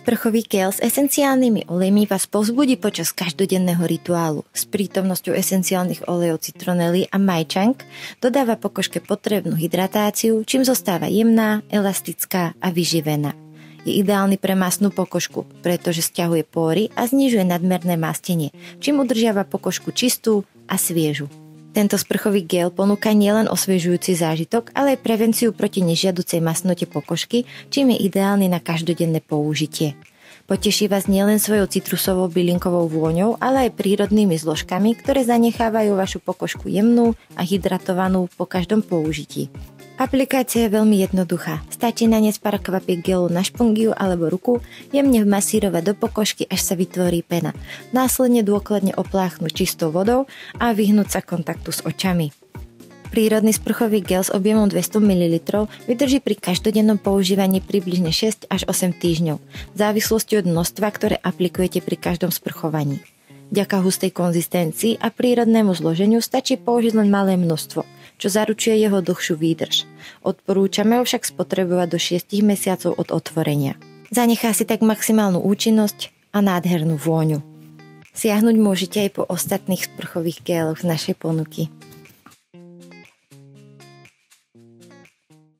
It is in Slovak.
Sprchový gel s esenciálnymi olejmi vás povzbudí počas každodenného rituálu. S prítomnosťou esenciálnych olejov citronely a majčang dodáva pokožke potrebnú hydratáciu, čím zostáva jemná, elastická a vyživená. Je ideálny pre masnú pokožku, pretože sťahuje pory a znižuje nadmerné mastenie, čím udržiava pokožku čistú a sviežu. Tento sprchový gel ponúka nielen osviežujúci zážitok, ale aj prevenciu proti nežiaducej masnote pokožky, čím je ideálny na každodenné použitie. Poteší vás nielen svojou citrusovou bylinkovou vôňou, ale aj prírodnými zložkami, ktoré zanechávajú vašu pokožku jemnú a hydratovanú po každom použití. Aplikácia je veľmi jednoduchá. Stačí naniesť pár kvapiek gelu na špongiu alebo ruku, jemne vmasírovať do pokožky, až sa vytvorí pena. Následne dôkladne opláchnuť čistou vodou a vyhnúť sa kontaktu s očami. Prírodný sprchový gel s objemom 200 ml vydrží pri každodennom používaní približne 6 až 8 týždňov, v závislosti od množstva, ktoré aplikujete pri každom sprchovaní. Vďaka hustej konzistencii a prírodnému zloženiu stačí použiť len malé množstvo, čo zaručuje jeho dlhšiu výdrž. Odporúčame ho však spotrebovať do 6 mesiacov od otvorenia. Zanechá si tak maximálnu účinnosť a nádhernú vôňu. Siahnuť môžete aj po ostatných sprchových géloch z našej ponuky.